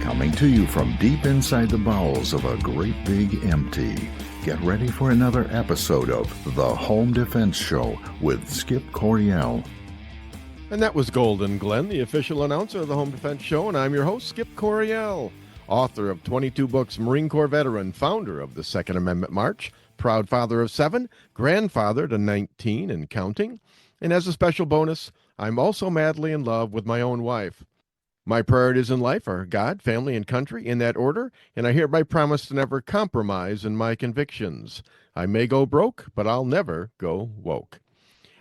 Coming to you from deep inside the bowels of a great big empty. Get ready for another episode of The Home Defense Show with Skip Coryell. And that was Golden Glenn, the official announcer of the Home Defense Show, and I'm your host, Skip Coryell, author of 22 books, Marine Corps veteran, founder of the Second Amendment March, proud father of 7, grandfather to 19 and counting, and as a special bonus, I'm also madly in love with my own wife. My priorities in life are God, family, and country in that order, and I hereby promise to never compromise in my convictions. I may go broke, but I'll never go woke.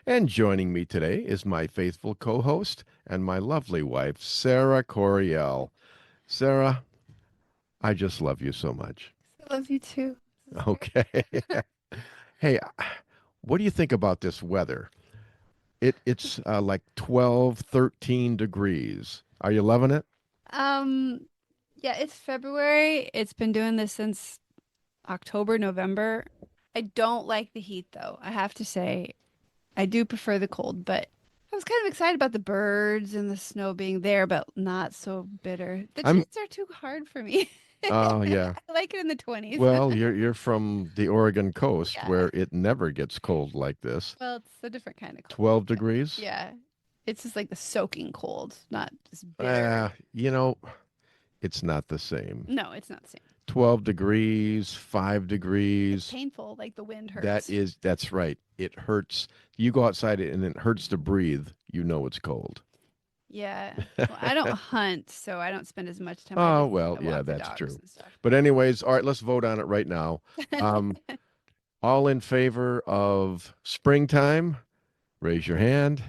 And joining me today is my faithful co-host and my lovely wife, Sara Coryell. Sara, I just love you so much. I love you too. Okay. Hey, what do you think about this weather? It's like 12, 13 degrees. Are you loving it? Yeah, it's February. It's been doing this since October, November. I don't like the heat though. I have to say, I do prefer the cold, but I was kind of excited about the birds and the snow being there, but not so bitter. The chins are too hard for me. Oh, yeah. I like it in the 20s. Well, you're from the Oregon coast Yeah. where it never gets cold like this. Well, it's a different kind of cold. 12 degrees? Yeah. It's just like the soaking cold, not just bitter. It's not the same. No, it's not the same. 12 degrees, 5 degrees. It's painful, like the wind hurts. That's right. It hurts. You go outside and it hurts to breathe. You know it's cold. Yeah. Well, I don't hunt, so I don't spend as much time. Oh, well, I yeah, walk the that's dogs true. and stuff. But anyways, all right, let's vote on it right now. All in favor of springtime, raise your hand.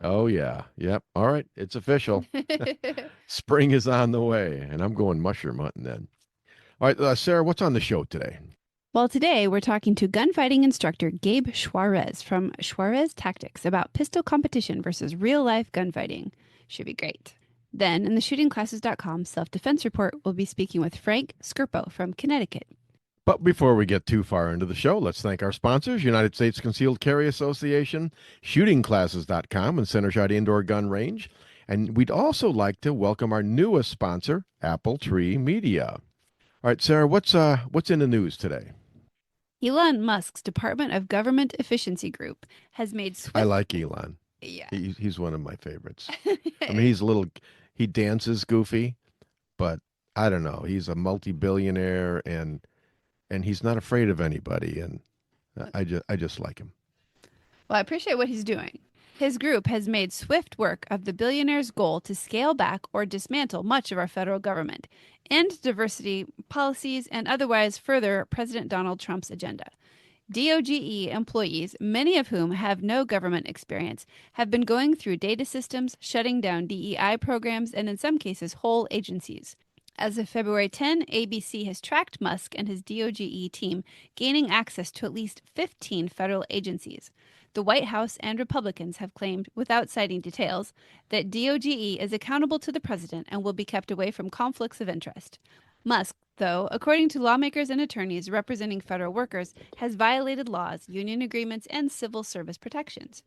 Oh, yeah. Yep. All right. It's official. Spring is on the way, and I'm going mushroom hunting then. All right, Sara, what's on the show today? Well, today we're talking to gunfighting instructor Gabe Suarez from Suarez Tactics about pistol competition versus real-life gunfighting. Should be great. Then, in the shootingclasses.com self-defense report, we'll be speaking with Frank Skirpo from Connecticut. But before we get too far into the show, let's thank our sponsors, United States Concealed Carry Association, shootingclasses.com, and Center Shot Indoor Gun Range. And we'd also like to welcome our newest sponsor, Apple Tree Media. All right, Sara, what's in the news today? Elon Musk's Department of Government Efficiency Group has made swift... I like Elon. Yeah. He's one of my favorites. I mean, he dances goofy, but I don't know. He's a multi-billionaire and he's not afraid of anybody, and I just like him. Well, I appreciate what he's doing. His group has made swift work of the billionaire's goal to scale back or dismantle much of our federal government, end diversity policies, and otherwise further President Donald Trump's agenda. DOGE employees, many of whom have no government experience, have been going through data systems, shutting down DEI programs, and in some cases, whole agencies. As of February 10, ABC has tracked Musk and his DOGE team gaining access to at least 15 federal agencies. The White House and Republicans have claimed, without citing details, that DOGE is accountable to the president and will be kept away from conflicts of interest. Musk, though, according to lawmakers and attorneys representing federal workers, has violated laws, union agreements, and civil service protections.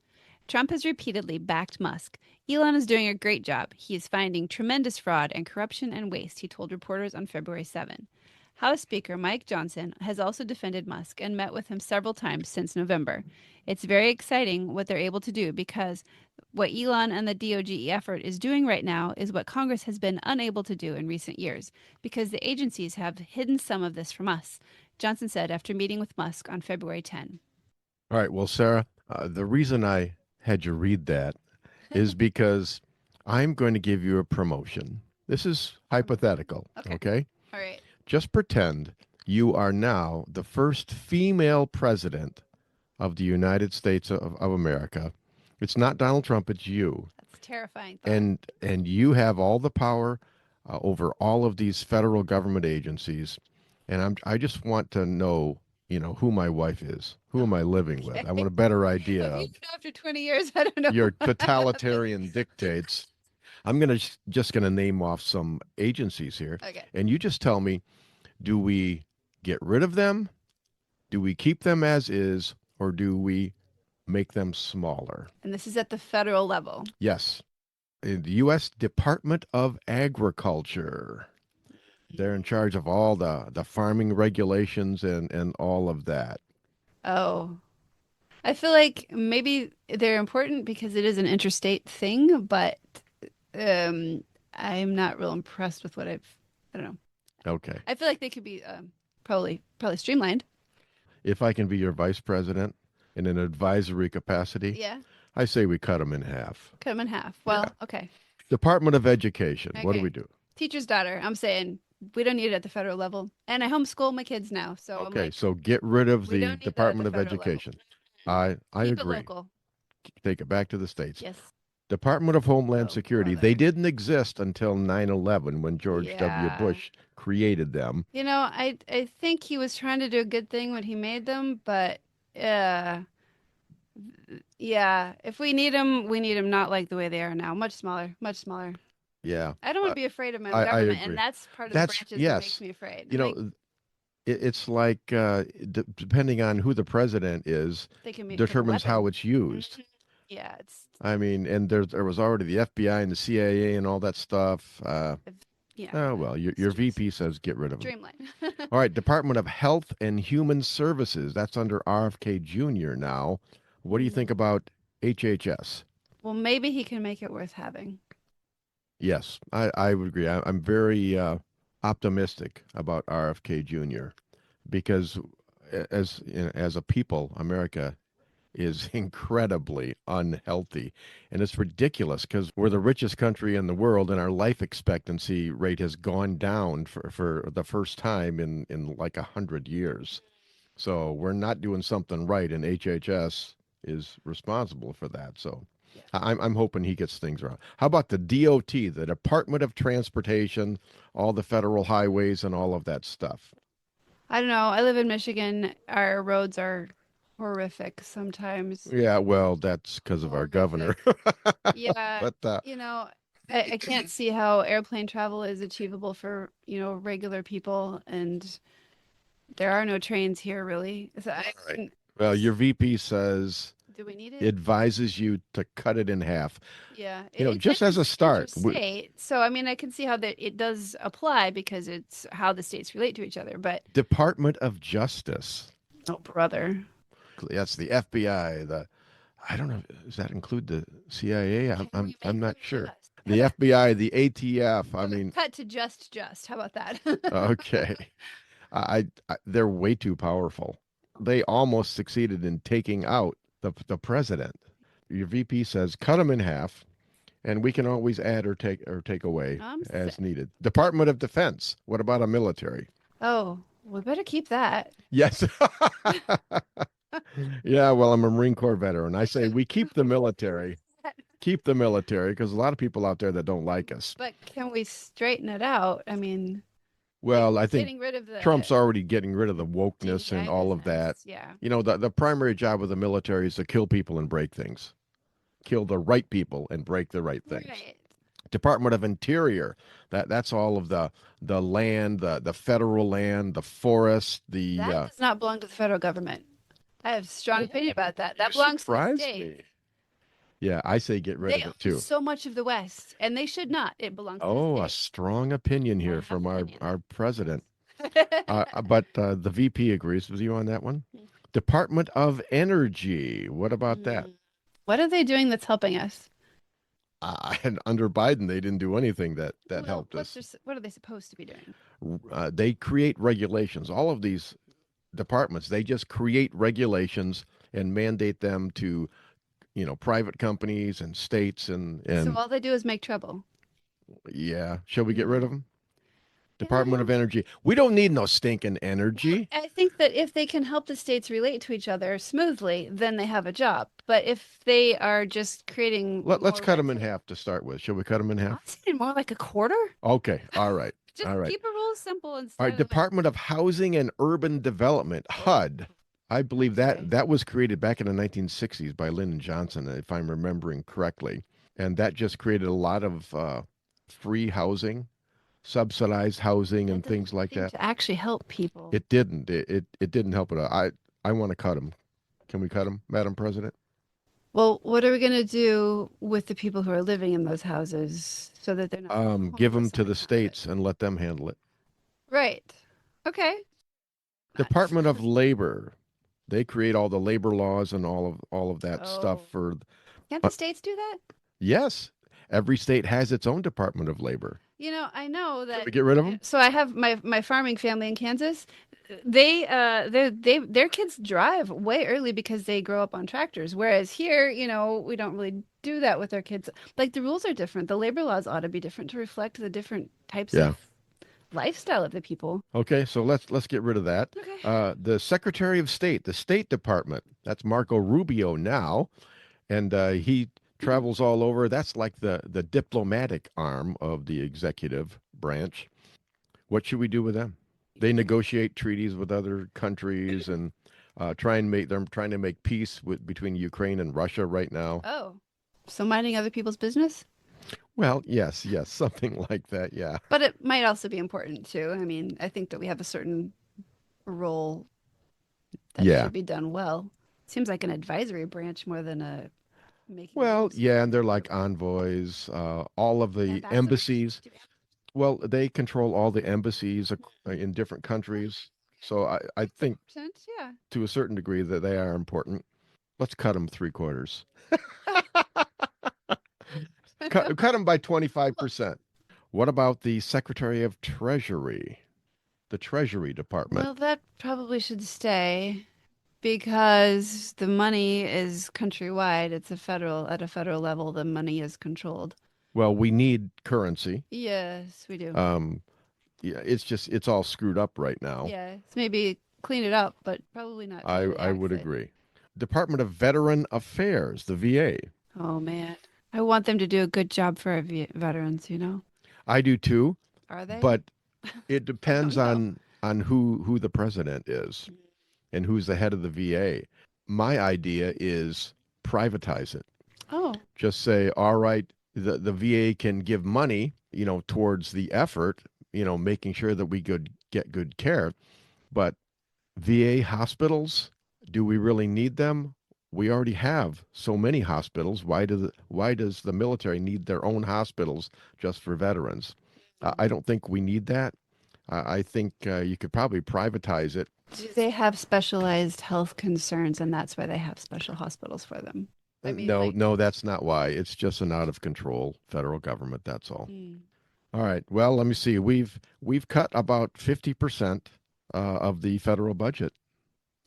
Trump has repeatedly backed Musk. Elon is doing a great job. He is finding tremendous fraud and corruption and waste, he told reporters on February 7. House Speaker Mike Johnson has also defended Musk and met with him several times since November. It's very exciting what they're able to do because what Elon and the DOGE effort is doing right now is what Congress has been unable to do in recent years because the agencies have hidden some of this from us, Johnson said after meeting with Musk on February 10. All right, well, Sara, the reason I had you read that is because I'm going to give you a promotion. This is hypothetical, okay? All right. Just pretend you are now the first female president of the United States of America. It's not Donald Trump, it's you. That's terrifying. Thought. And you have all the power over all of these federal government agencies. And I just want to know, who my wife is. Who am I living with? I want a better idea of after 20 years, I don't know. your totalitarian dictates. I'm just gonna name off some agencies here. Okay. And you just tell me, do we get rid of them? Do we keep them as is, or do we make them smaller? And this is at the federal level. Yes. the U.S. Department of Agriculture. They're in charge of all the farming regulations and all of that. Oh, I feel like maybe they're important because it is an interstate thing, but um, I'm not real impressed with what I don't know. Okay. I feel like they could be probably streamlined. If I can be your vice president in an advisory capacity, Yeah, I say we cut them in half. cut them in half. Yeah. Well, okay. Department of Education. What do Okay. we do? Teacher's daughter. I'm saying we don't need it at the federal level, and I homeschool my kids now, so I'm Okay, like, so get rid of we the don't need that at Department the of federal level. Education. I Keep agree. it local. Take it back to the states. Yes. Department of Homeland Oh, Security. brother. They didn't exist until 9/11 when George W. Yeah. Bush created them. You know, I think he was trying to do a good thing when he made them, but yeah, if we need them not like the way they are now. Much smaller, much smaller. Yeah. I don't want to be afraid of my I government, agree. and that's part of That's the branches that yes. makes me afraid. You Like, know, it's like depending on who the president is, they can make determines a weapon. how it's used. Yeah, it's I mean, and there was already the FBI and the CIA and all that stuff. yeah, Oh well, your VP says get rid of them. dreamline. All right, Department of Health and Human Services. That's under RFK Jr. now. What do you think about HHS? Well, maybe he can make it worth having. Yes, I would agree. I'm very optimistic about RFK Jr. because as a people, America is incredibly unhealthy. And it's ridiculous because we're the richest country in the world and our life expectancy rate has gone down for the first time in like 100 years. So we're not doing something right, and HHS is responsible for that. So I'm hoping he gets things around. How about the DOT, the Department of Transportation, all the federal highways and all of that stuff? I don't know. I live in Michigan. Our roads are horrific sometimes. Yeah, well, that's because of our governor. Yeah, But you know, I can't see how airplane travel is achievable for, regular people, and there are no trains here really. So right. Well, your VP says do we need it? advises you to cut it in half. Yeah, Just as a start. State. So I mean, I can see how that it does apply because it's how the states relate to each other. But Department of Justice. oh, brother. That's the FBI. I don't know. Does that include the CIA? I'm not sure. The FBI, the ATF. I mean, cut to just. How about that? Okay. They're way too powerful. They almost succeeded in taking out the president. Your VP says cut them in half, and we can always add or take away as needed. Department of Defense. What about a military? Oh, we better keep that. Yes. Yeah, well, I'm a Marine Corps veteran. I say we keep the military. Keep the military because a lot of people out there that don't like us. But can we straighten it out? I mean, well, I think getting rid of Trump's already getting rid of the wokeness and all of that. Yeah. The primary job of the military is to kill people and break things. Kill the right people and break the right things. Right. Department of Interior. That's all of the land, the federal land, the forest, the that does not belong to the federal government. I have a strong opinion about that. That belongs to the state. Yeah, I say get rid of it too. So much of the West, and they should not. It belongs to the Oh, state. a strong opinion here from our president. But the VP agrees with you on that one. Department of Energy. What about that? What are they doing that's helping us? And under Biden, they didn't do anything that helped us. What are they supposed to be doing? They create regulations. All of these departments, they just create regulations and mandate them to, private companies and states and So all they do is make trouble. Yeah. Shall we get rid of them? Department of Energy. We don't need no stinking energy. I think that if they can help the states relate to each other smoothly, then they have a job. But if they are just creating, Let's cut them in half to start with. Shall we cut them in half? I'm saying more like a quarter. Okay. All right. Just all right. keep it real simple instead. All right. Department of Housing and Urban Development, HUD. I believe that was created back in the 1960s by Lyndon Johnson, if I'm remembering correctly, and that just created a lot of free housing, subsidized housing, and things like that. To actually help people. It didn't. It didn't help at all. I want to cut them. Can we cut them, Madam President? Well, what are we going to do with the people who are living in those houses so that they're not Give them homeless to on the account of it? states and let them handle it. Right. Okay. Department of Labor. They create all the labor laws and all of that stuff Oh, for. can't Uh, the states do that? yes, every state has its own Department of Labor. I know Should that. we get rid of them? So I have my farming family in Kansas. Their kids drive way early because they grow up on tractors. Whereas here, we don't really do that with our kids. Like the rules are different. The labor laws ought to be different to reflect the different types Yeah. of lifestyle of the people. Okay, so let's get rid of that. Okay. The Secretary of State, the State Department. That's Marco Rubio now, and he travels all over. That's like the diplomatic arm of the executive branch. What should we do with them? They negotiate treaties with other countries and trying to make peace between Ukraine and Russia right now. Oh, so minding other people's business? Well, yes, something like that. Yeah, But it might also be important too. I mean, I think that we have a certain role that yeah. should be done well. Seems like an advisory branch more than a making Well, rules. yeah, and they're like envoys. All of the Ambassadors? embassies. Well, they control all the embassies in different countries. So I think 100%, yeah. to a certain degree that they are important. Let's cut them three quarters. Cut them by 25%. What about the Secretary of Treasury, the Treasury Department? Well, that probably should stay because the money is countrywide. At a federal level, the money is controlled. Well, we need currency. Yes, we do. Um, yeah, it's all screwed up right now. Yeah, so maybe clean it up, but probably not totally I axe would it. agree. Department of Veteran Affairs, the VA. Oh man, I want them to do a good job for our veterans. I do too, Are they? but it I don't depends know. on who the president is and who's the head of the VA. My idea is privatize it. Oh, Just say, all right, the VA can give money, towards the effort, making sure that we get good care. But VA hospitals, do we really need them? We already have so many hospitals. Why does the military need their own hospitals just for veterans? I don't think we need that. I think you could probably privatize it. do they have specialized health concerns, and that's why they have special hospitals for them? I mean, No, like, no, that's not why. It's just an out of control federal government. That's all. mm. All right. Well, let me see. We've cut about 50% of the federal budget,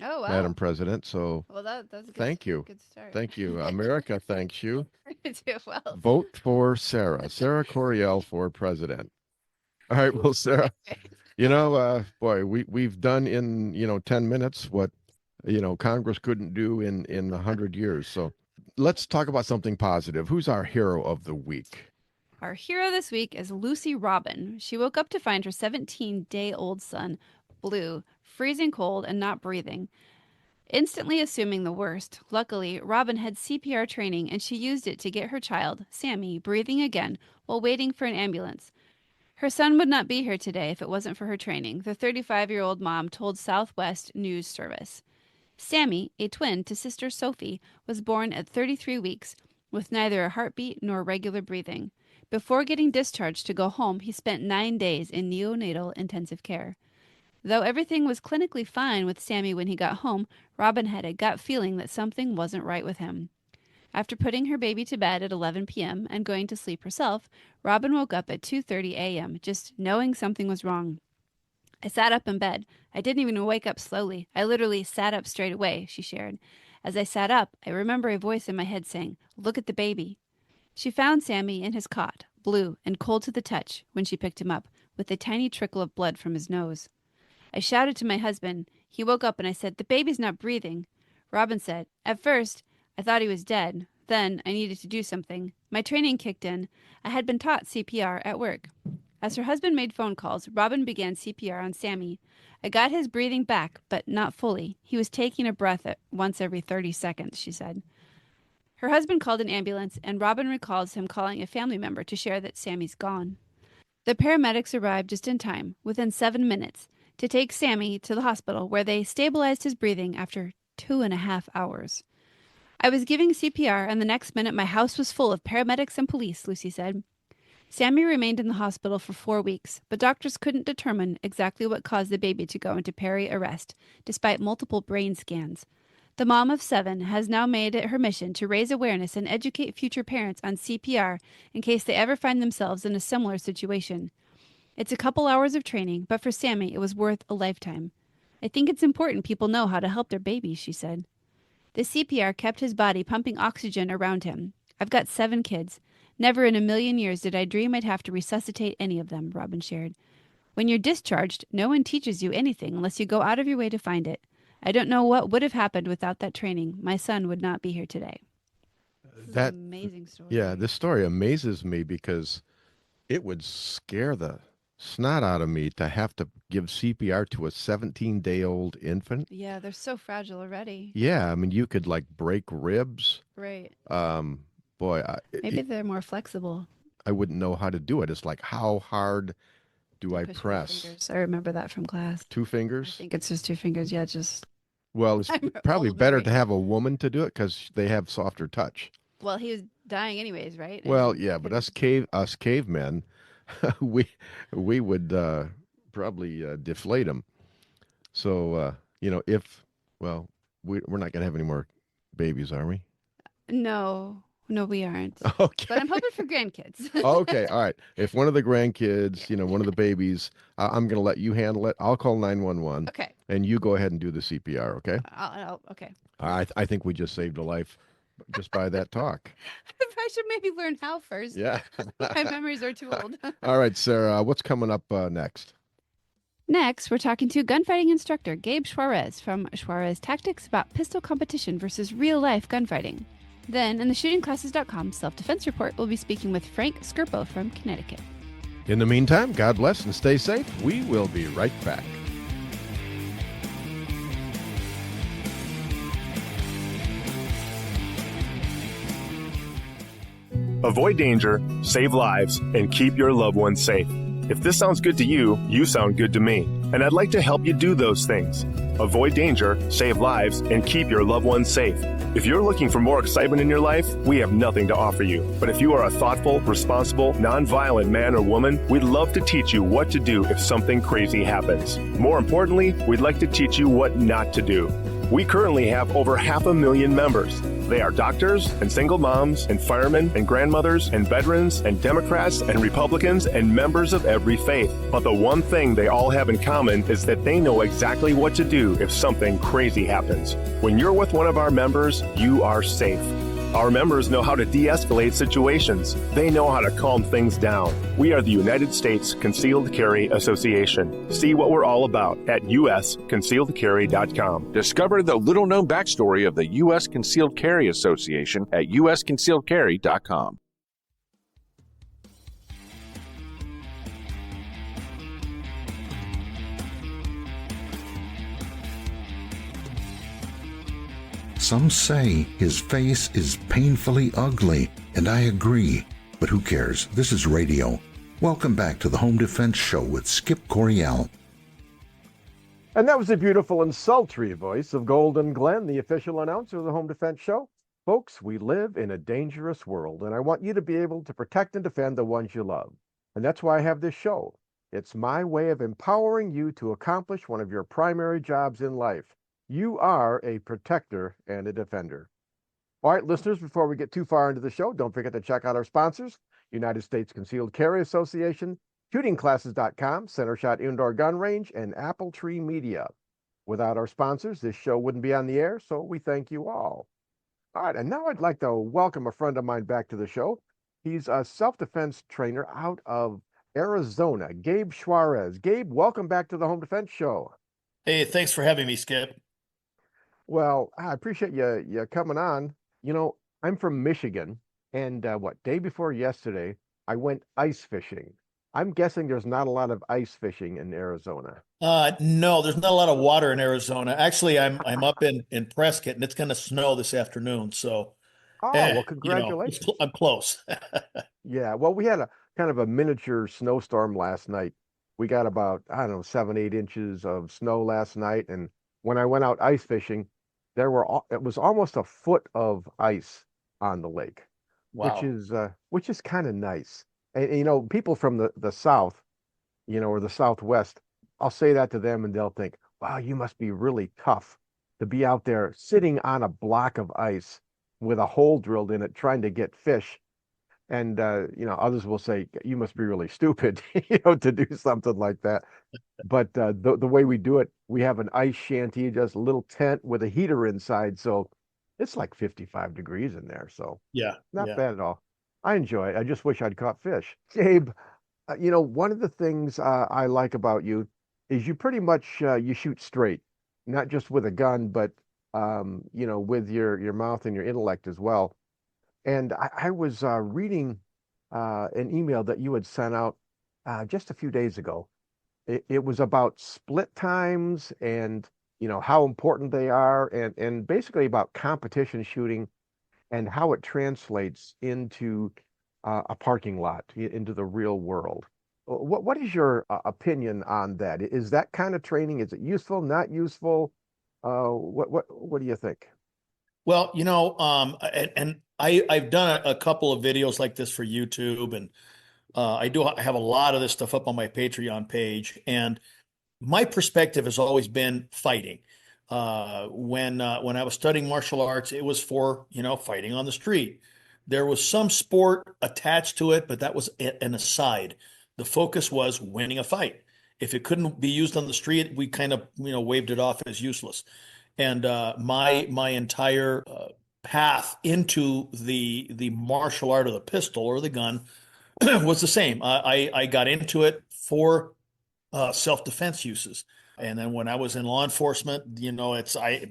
Oh Madam wow. President. So Well, that's a thank you. good start. Thank you. America thanks you. You do well. Vote for Sara Coriel for president. All right. Well, Sara, boy, we've done in, 10 minutes what, Congress couldn't do in 100 years. So let's talk about something positive. Who's our hero of the week? Our hero this week is Lucy Robin. She woke up to find her 17-day-old son, Blue, freezing cold and not breathing. Instantly assuming the worst, luckily, Robin had CPR training and she used it to get her child, Sammy, breathing again while waiting for an ambulance. Her son would not be here today if it wasn't for her training, the 35-year-old mom told Southwest News Service. Sammy, a twin to sister Sophie, was born at 33 weeks with neither a heartbeat nor regular breathing. Before getting discharged to go home, he spent 9 days in neonatal intensive care. Though everything was clinically fine with Sammy when he got home, Robin had a gut feeling that something wasn't right with him. After putting her baby to bed at 11 p.m. and going to sleep herself, Robin woke up at 2:30 a.m., just knowing something was wrong. I sat up in bed. I didn't even wake up slowly. I literally sat up straight away, she shared. As I sat up, I remember a voice in my head saying, "Look at the baby." She found Sammy in his cot, blue and cold to the touch, when she picked him up, with a tiny trickle of blood from his nose. I shouted to my husband. He woke up and I said, "The baby's not breathing." Robin said, "At first, I thought he was dead. Then I needed to do something. My training kicked in. I had been taught CPR at work." As her husband made phone calls, Robin began CPR on Sammy. I got his breathing back, but not fully. He was taking a breath at once every 30 seconds, she said. Her husband called an ambulance, and Robin recalls him calling a family member to share that Sammy's gone. The paramedics arrived just in time, within 7 minutes, to take Sammy to the hospital, where they stabilized his breathing after 2.5 hours. I was giving CPR, and the next minute my house was full of paramedics and police, Lucy said. Sammy remained in the hospital for 4 weeks, but doctors couldn't determine exactly what caused the baby to go into peri-arrest, despite multiple brain scans. The mom of 7 has now made it her mission to raise awareness and educate future parents on CPR in case they ever find themselves in a similar situation. It's a couple hours of training, but for Sammy, it was worth a lifetime. I think it's important people know how to help their babies, she said. The CPR kept his body pumping oxygen around him. I've got 7 kids. Never in a million years did I dream I'd have to resuscitate any of them, Robin shared. When you're discharged, no one teaches you anything unless you go out of your way to find it. I don't know what would have happened without that training. My son would not be here today. That amazing story. Yeah, this story amazes me because it would scare the snot out of me to have to give CPR to a 17-day-old infant. Yeah, they're so fragile already. Yeah, I mean, you could like break ribs. Right. Boy, maybe they're more flexible. I wouldn't know how to do it. It's like, how hard do I press? I remember that from class. 2 fingers? I think it's just 2 fingers. Yeah, just. Well, it's probably better to have a woman to do it because they have softer touch. Well, he was dying anyways, right? Well, yeah, but us cavemen, we would probably deflate them. So we're not gonna have any more babies, are we? No, we aren't. Okay. But I'm hoping for grandkids. Okay, all right. If one of the grandkids, one of the babies, I'm gonna let you handle it. I'll call 911. Okay. And you go ahead and do the CPR. Okay. Okay. I think we just saved a life just by that talk. I should maybe learn how first. Yeah. My memories are too old. All right, Sarah, what's coming up next? Next, we're talking to gunfighting instructor Gabe Suarez from Suarez Tactics about pistol competition versus real-life gunfighting. Then, in the shootingclasses.com self-defense report, we'll be speaking with Frank Skirpo from Connecticut. In the meantime, God bless and stay safe. We will be right back. Avoid danger, save lives, and keep your loved ones safe. If this sounds good to you, you sound good to me. And I'd like to help you do those things. Avoid danger, save lives, and keep your loved ones safe. If you're looking for more excitement in your life, we have nothing to offer you. But if you are a thoughtful, responsible, nonviolent man or woman, we'd love to teach you what to do if something crazy happens. More importantly, we'd like to teach you what not to do. We currently have over 500,000 members. They are doctors and single moms and firemen and grandmothers and veterans and Democrats and Republicans and members of every faith. But the one thing they all have in common is that they know exactly what to do if something crazy happens. When you're with one of our members, you are safe. Our members know how to de-escalate situations. They know how to calm things down. We are the United States Concealed Carry Association. See what we're all about at usconcealedcarry.com. Discover the little-known backstory of the U.S. Concealed Carry Association at usconcealedcarry.com. Some say his face is painfully ugly, and I agree. But who cares? This is radio. Welcome back to the Home Defense Show with Skip Coryell. And that was the beautiful and sultry voice of Golden Glenn, the official announcer of the Home Defense Show. Folks, we live in a dangerous world, and I want you to be able to protect and defend the ones you love. And that's why I have this show. It's my way of empowering you to accomplish one of your primary jobs in life. You are a protector and a defender. All right, listeners, before we get too far into the show, don't forget to check out our sponsors, United States Concealed Carry Association, shootingclasses.com, Center Shot Indoor Gun Range, and Apple Tree Media. Without our sponsors, this show wouldn't be on the air, so we thank you all. All right, and now I'd like to welcome a friend of mine back to the show. He's a self-defense trainer out of Arizona, Gabe Suarez. Gabe, welcome back to the Home Defense Show. Hey, thanks for having me, Skip. Well, I appreciate you coming on. You know, I'm from Michigan, and day before yesterday, I went ice fishing. I'm guessing there's not a lot of ice fishing in Arizona. No, there's not a lot of water in Arizona. Actually, I'm up in Prescott, and it's going to snow this afternoon. So, well, congratulations. I'm close. Yeah, well, we had a kind of a miniature snowstorm last night. We got about, 7-8 inches of snow last night, and when I went out ice fishing, it was almost a foot of ice on the lake, Wow. which is kind of nice. And, you know, people from the South, you know, or the Southwest, I'll say that to them and they'll think, wow, you must be really tough to be out there sitting on a block of ice with a hole drilled in it trying to get fish. And you know, others will say, you must be really stupid, you know, to do something like that. But the way we do it, we have an ice shanty, just a little tent with a heater inside. So it's like 55 degrees in there. So Yeah. not Yeah. bad at all. I enjoy it. I just wish I'd caught fish. Gabe, you know, one of the things I like about you is you pretty much you shoot straight, not just with a gun, but you know, with your mouth and your intellect as well. And I was reading an email that you had sent out just a few days ago. It was about split times and you know how important they are, and basically about competition shooting and how it translates into a parking lot, into the real world. What is your opinion on that? Is that kind of training, is it useful, not useful? What do you think? Well, you know, and I've done a couple of videos like this for YouTube, and I have a lot of this stuff up on my Patreon page, and my perspective has always been fighting. When I was studying martial arts, it was for, you know, fighting on the street. There was some sport attached to it, but that was an aside. The focus was winning a fight. If it couldn't be used on the street, we kind of, you know, waved it off as useless. And my entire path into the martial art of the pistol or the gun was the same. I got into it for self-defense uses. And then when I was in law enforcement, you know,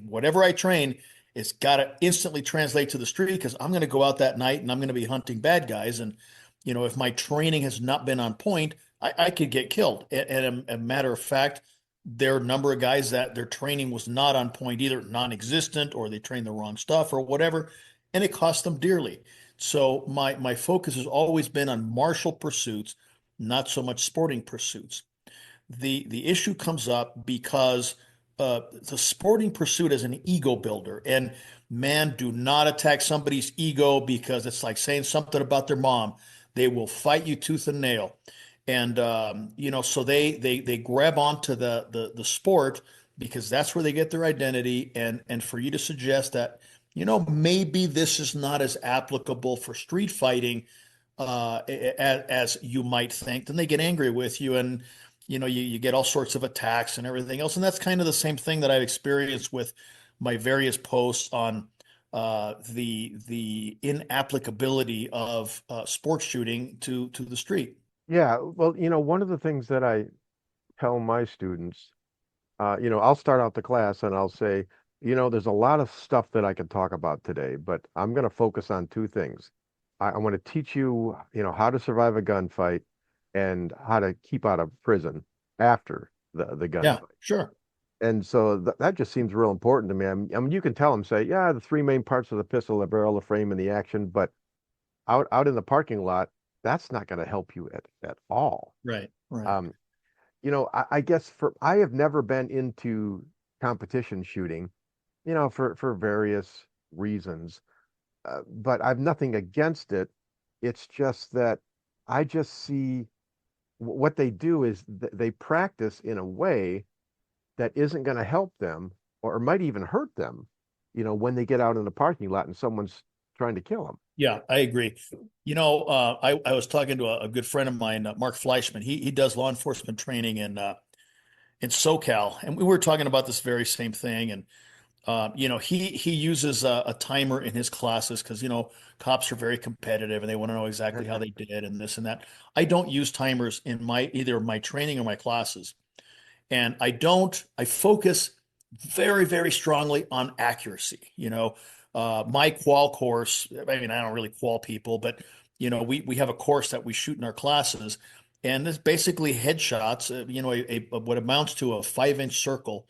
whatever I train, it's got to instantly translate to the street because I'm going to go out that night and I'm going to be hunting bad guys. And, you know, if my training has not been on point, I could get killed. And a matter of fact, there are a number of guys that their training was not on point, either non-existent or they trained the wrong stuff or whatever, and it cost them dearly. So my focus has always been on martial pursuits, not so much sporting pursuits. The issue comes up because the sporting pursuit is an ego builder, and man, do not attack somebody's ego because it's like saying something about their mom. They will fight you tooth and nail, and you know, so they grab onto the sport because that's where they get their identity, and for you to suggest that, you know, maybe this is not as applicable for street fighting as you might think, then they get angry with you, and you know, you get all sorts of attacks and everything else. And that's kind of the same thing that I've experienced with my various posts on the inapplicability of sports shooting to the street. Yeah, well, you know, one of the things that I tell my students, you know, I'll start out the class and I'll say, you know, there's a lot of stuff that I could talk about today, but I'm going to focus on two things. I want to teach you, you know, how to survive a gunfight and how to keep out of prison after the Yeah, gunfight. sure. And so that just seems real important to me. I mean, you can tell them, say, yeah, the three main parts of the pistol, the barrel, the frame, and the action, but out in the parking lot, that's not going to help you at all. Right, right. Um, you know, I guess I have never been into competition shooting, you know, for various reasons, but I've nothing against it. It's just that I just see what they do is they practice in a way that isn't going to help them or might even hurt them, you know, when they get out in the parking lot and someone's trying to kill them. Yeah, I agree. You know, I was talking to a good friend of mine, Mark Fleischman. He does law enforcement training in SoCal, and we were talking about this very same thing. And you know, he uses a timer in his classes because, you know, cops are very competitive and they want to know exactly how they did and this and that. I don't use timers in either my training or my classes. And I focus very, very strongly on accuracy. You know, my qual course, I mean, I don't really qual people, but, you know, we have a course that we shoot in our classes. And it's basically headshots, you know, what amounts to a 5-inch circle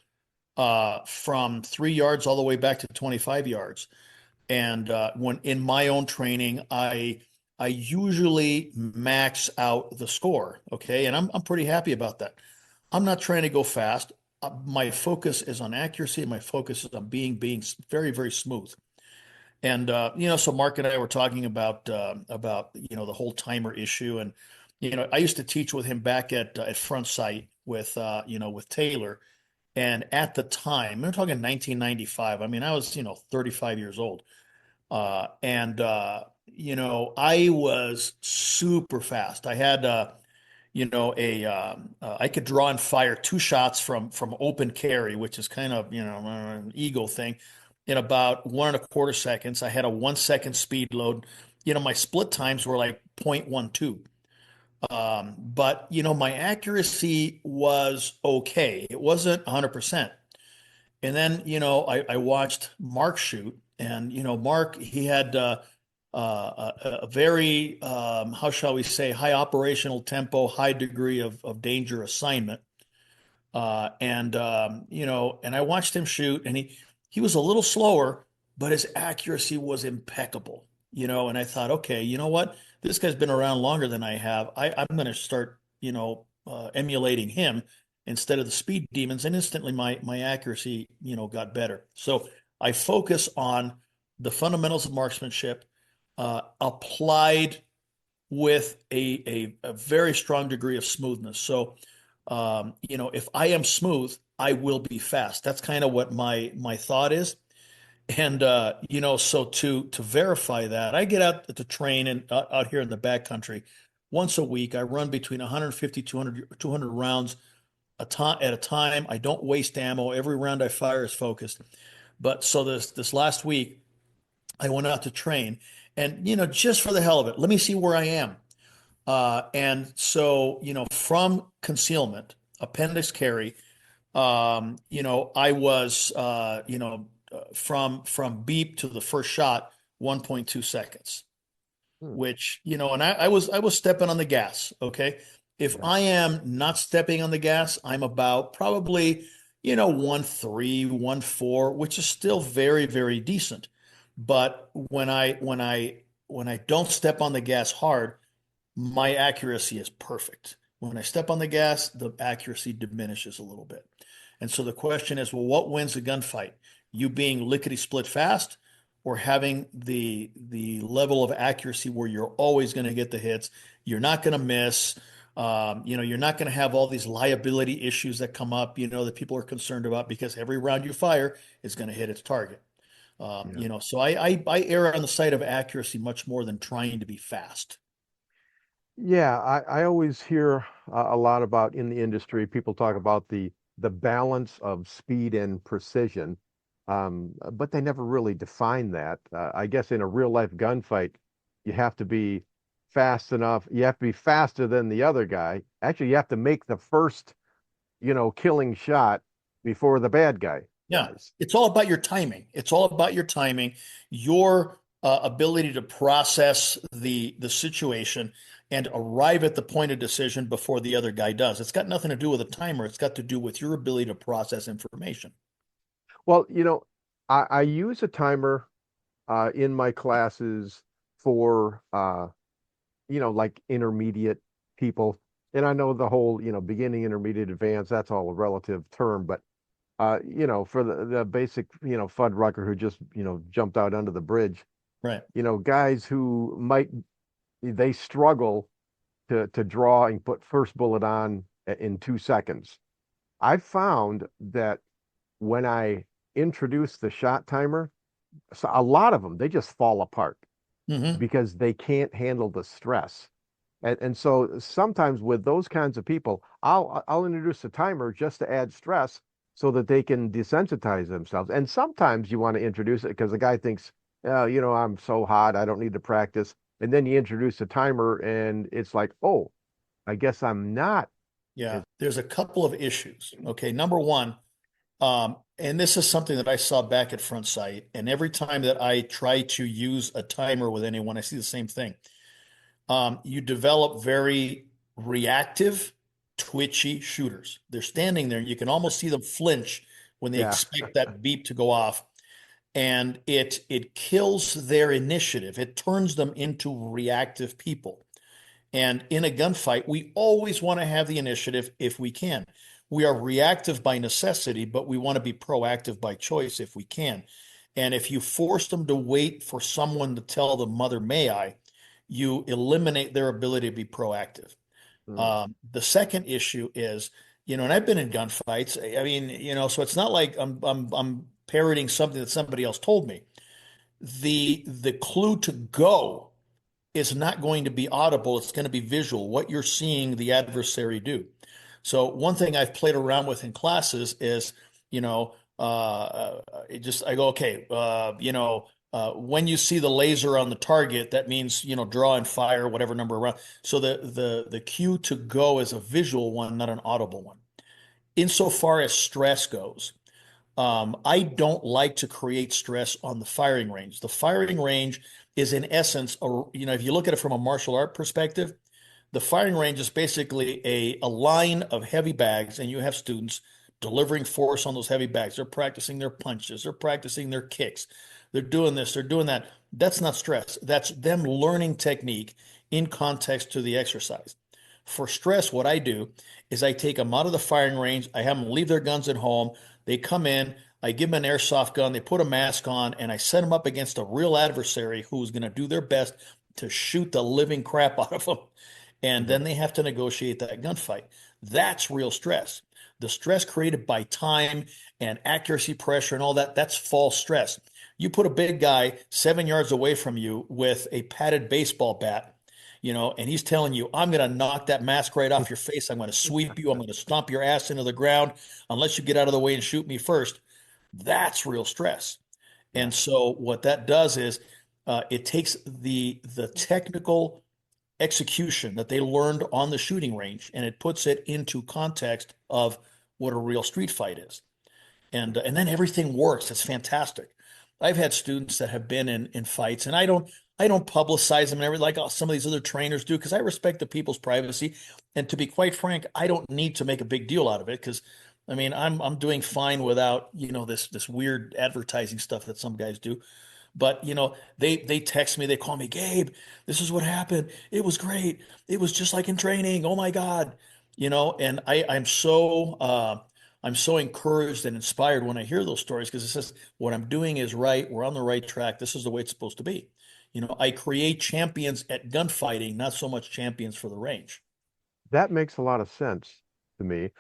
from 3 yards all the way back to 25 yards. And when in my own training, I usually max out the score. Okay, and I'm pretty happy about that. I'm not trying to go fast. my focus is on accuracy. My focus is on being very, very smooth. And so Mark and I were talking about the whole timer issue, and I used to teach with him back at Front Sight with with Taylor, and at the time, we're talking 1995. I mean, I was 35 years old, and I was super fast. I had I could draw and fire two shots from open carry, which is kind of an ego thing, in about 1.25 seconds. I had a 1 second speed load. My split times were like 0.12. But my accuracy was okay. It wasn't 100%. And then I watched Mark shoot, and Mark, he had a very how shall we say, high operational tempo, high degree of danger assignment. And I watched him shoot, and he was a little slower, but his accuracy was impeccable. And I thought, okay, you know what? This guy's been around longer than I have. I'm going to start, emulating him instead of the speed demons. And instantly my accuracy, got better. So I focus on the fundamentals of marksmanship, applied with a very strong degree of smoothness. So, if I am smooth, I will be fast. That's kind of what my thought is. And so to verify that, I get out to train and out here in the backcountry once a week. I run between 150, 200 rounds at a time. I don't waste ammo. Every round I fire is focused. But so this last week, I went out to train, and just for the hell of it, let me see where I am. And so from concealment, appendix carry, I was from beep to the first shot, 1.2 seconds, which, and I was stepping on the gas. Okay. If I am not stepping on the gas, I'm about probably, 1.3, 1.4, which is still very, very decent. But when I don't step on the gas hard, my accuracy is perfect. When I step on the gas, the accuracy diminishes a little bit. And so the question is, well, what wins a gunfight? You being lickety split fast, or having the level of accuracy where you're always going to get the hits, you're not going to miss, you're not going to have all these liability issues that come up, that people are concerned about, because every round you fire is going to hit its target. So I err on the side of accuracy much more than trying to be fast. Yeah, I always hear a lot about in the industry, people talk about the balance of speed and precision, but they never really define that. I guess in a real life gunfight, you have to be fast enough. You have to be faster than the other guy. Actually, you have to make the first, killing shot before the bad guy. Yeah, it's all about your timing. It's all about your timing, your ability to process the situation and arrive at the point of decision before the other guy does. It's got nothing to do with a timer. It's got to do with your ability to process information. Well, I use a timer in my classes for like intermediate people. And I know the whole, beginning, intermediate, advanced, that's all a relative term, but for the basic, Fuddrucker who just, jumped out under the bridge, right? Guys who they struggle to draw and put first bullet on in 2 seconds. I found that when I introduce the shot timer, so a lot of them, they just fall apart because they can't handle the stress. And so sometimes with those kinds of people, I'll introduce a timer just to add stress so that they can desensitize themselves. And sometimes you want to introduce it because the guy thinks, oh, I'm so hot, I don't need to practice. And then you introduce a timer and it's like, oh, I guess I'm not. Yeah, there's a couple of issues. Okay, number one, and this is something that I saw back at Front Sight, and every time that I try to use a timer with anyone, I see the same thing. You develop very reactive, twitchy shooters. They're standing there. You can almost see them flinch when they expect that beep to go off. And it kills their initiative. It turns them into reactive people. And in a gunfight, we always want to have the initiative if we can. we are reactive by necessity, but we want to be proactive by choice if we can. And if you force them to wait for someone to tell them, Mother, may I, you eliminate their ability to be proactive. The second issue is, and I've been in gunfights. I mean, so it's not like I'm parroting something that somebody else told me. The clue to go is not going to be audible. It's going to be visual, what you're seeing the adversary do. So one thing I've played around with in classes is, I go, okay, when you see the laser on the target, that means, draw and fire whatever number around. So the cue to go is a visual one, not an audible one. Insofar as stress goes, I don't like to create stress on the firing range. The firing range is in essence, if you look at it from a martial art perspective, the firing range is basically a line of heavy bags, and you have students delivering force on those heavy bags. They're practicing their punches. They're practicing their kicks. They're doing this. They're doing that. That's not stress. That's them learning technique in context to the exercise. For stress, what I do is I take them out of the firing range. I have them leave their guns at home. They come in. I give them an airsoft gun. They put a mask on, and I set them up against a real adversary who's going to do their best to shoot the living crap out of them. And then they have to negotiate that gunfight. That's real stress. The stress created by time and accuracy pressure and all that, that's false stress. You put a big guy 7 yards away from you with a padded baseball bat, and he's telling you, I'm going to knock that mask right off your face. I'm going to sweep you. I'm going to stomp your ass into the ground unless you get out of the way and shoot me first. That's real stress. And so what that does is it takes the technical execution that they learned on the shooting range, and it puts it into context of what a real street fight is. And then everything works. It's fantastic. I've had students that have been in fights, and I don't publicize them and everything like some of these other trainers do, because I respect the people's privacy. And to be quite frank, I don't need to make a big deal out of it, because I mean, I'm doing fine without, this weird advertising stuff that some guys do. But they text me, they call me, Gabe, this is what happened. It was great. It was just like in training. Oh my God. And I'm so encouraged and inspired when I hear those stories, because it says what I'm doing is right. We're on the right track. This is the way it's supposed to be. I create champions at gunfighting, not so much champions for the range. That makes a lot of sense to me.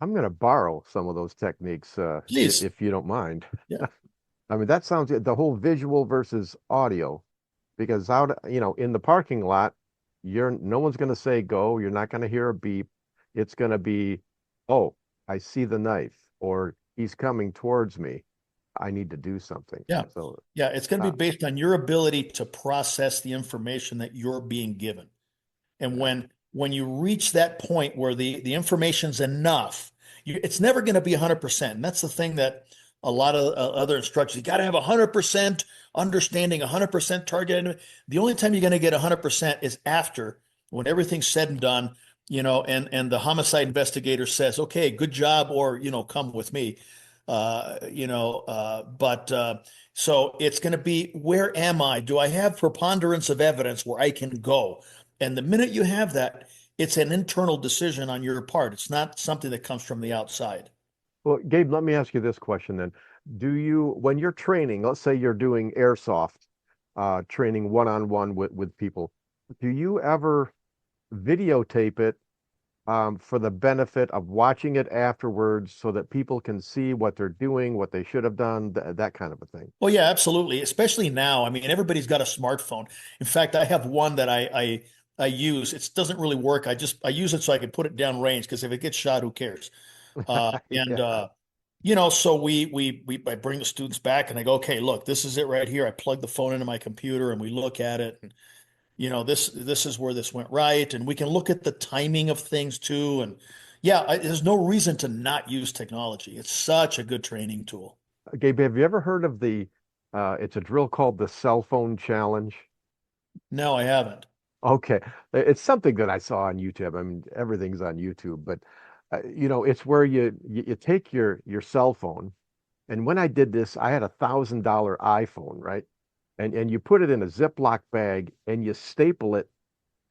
I'm going to borrow some of those techniques, Please. if you don't mind. Yeah. I mean, that sounds the whole visual versus audio, because in the parking lot, no one's going to say go. You're not going to hear a beep. It's going to be, oh, I see the knife, or he's coming towards me. I need to do something. Yeah. So yeah, it's going to be based on your ability to process the information that you're being given. And when you reach that point where the information's enough, it's never going to be 100%. And that's the thing that a lot of other instructors, you got to have 100% understanding, 100% target. The only time you're going to get 100% is after, when everything's said and done, and the homicide investigator says, okay, good job, or, come with me. So it's going to be, where am I? Do I have preponderance of evidence where I can go? And the minute you have that, it's an internal decision on your part. It's not something that comes from the outside. Well, Gabe, let me ask you this question then. When you're training, let's say you're doing airsoft, training one-on-one with people, do you ever videotape it for the benefit of watching it afterwards, so that people can see what they're doing, what they should have done, that kind of a thing? Well, yeah, absolutely. Especially now. I mean, everybody's got a smartphone. In fact, I have one that I use. It doesn't really work. I use it so I can put it down range, because if it gets shot, who cares? So I bring the students back and I go, okay, look, this is it right here. I plug the phone into my computer and we look at it, and this is where this went right, and we can look at the timing of things too. And there's no reason to not use technology. It's such a good training tool. Gabe, have you ever heard of it's a drill called the cell phone challenge? No, I haven't. Okay. It's something that I saw on YouTube. I mean, everything's on YouTube, but it's where you take your cell phone. And when I did this, I had $1,000 iPhone, right? And you put it in a Ziploc bag and you staple it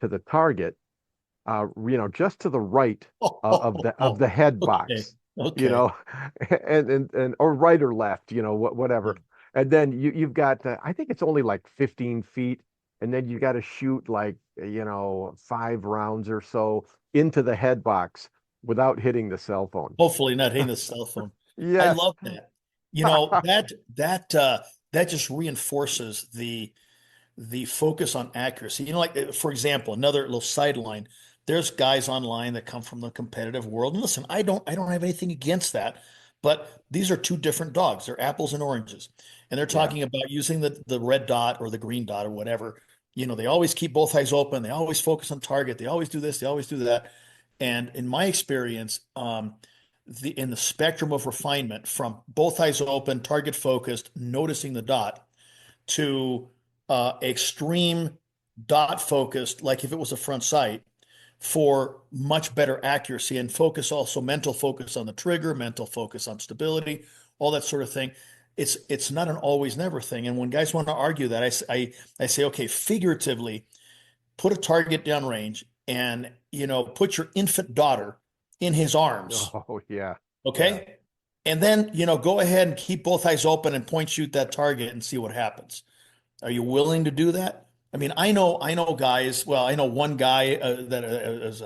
to the target. just to the right of Oh, the head okay. box, you Okay. know, and or right or left, whatever. And then you've got, I think it's only like 15 feet, and then you got to shoot like, 5 rounds or so into the head box without hitting the cell phone. Hopefully not hitting the cell phone. I Yes. love that. That just reinforces the focus on accuracy. Like for example, another little sideline. There's guys online that come from the competitive world. And listen, I don't have anything against that, but these are two different dogs. They're apples and oranges. And they're Yeah. talking about using the red dot or the green dot or whatever. They always keep both eyes open. They always focus on target. They always do this, they always do that. And in my experience, in the spectrum of refinement from both eyes open, target focused, noticing the dot, to extreme dot focused, like if it was a front sight, for much better accuracy and focus, also mental focus on the trigger, mental focus on stability, all that sort of thing. It's not an always never thing. And when guys want to argue that, I say, okay, figuratively, put a target downrange and put your infant daughter in his arms. Oh, yeah. Okay. Yeah. And then, go ahead and keep both eyes open and point shoot that target and see what happens. Are you willing to do that? I mean, I know guys. Well, I know one guy that is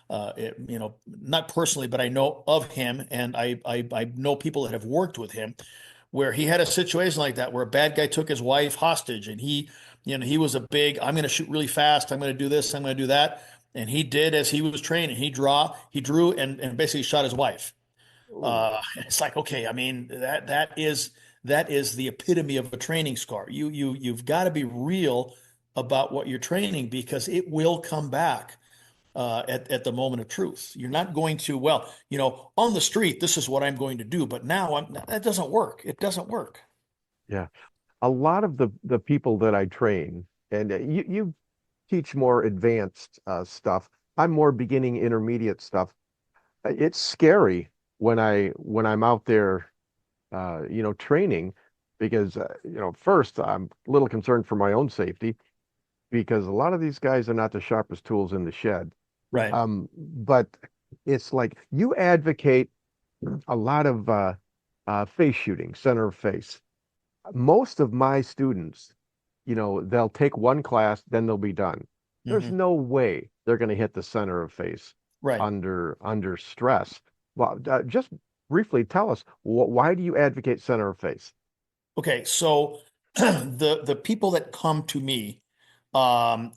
not personally, but I know of him, and I know people that have worked with him, where he had a situation like that, where a bad guy took his wife hostage, and he was a big, I'm going to shoot really fast, I'm going to do this, I'm going to do that, and he did as he was training. He drew, and basically shot his wife. Ooh. It's like, okay, I mean, that is the epitome of a training scar. You've got to be real about what you're training, because it will come back at the moment of truth. You're not going to, well, on the street, this is what I'm going to do, but now that doesn't work. It doesn't work. Yeah. A lot of the people that I train, and you teach more advanced stuff. I'm more beginning, intermediate stuff. It's scary when I'm out there, training, because first I'm a little concerned for my own safety, because a lot of these guys are not the sharpest tools in the shed. Right. But it's like you advocate a lot of face shooting, center of face. Most of my students, they'll take one class, then they'll be done. There's Hmm. no way they're going to hit the center of face Right. under stress. Well, just briefly tell us, why do you advocate center of face? Okay. So the people that come to me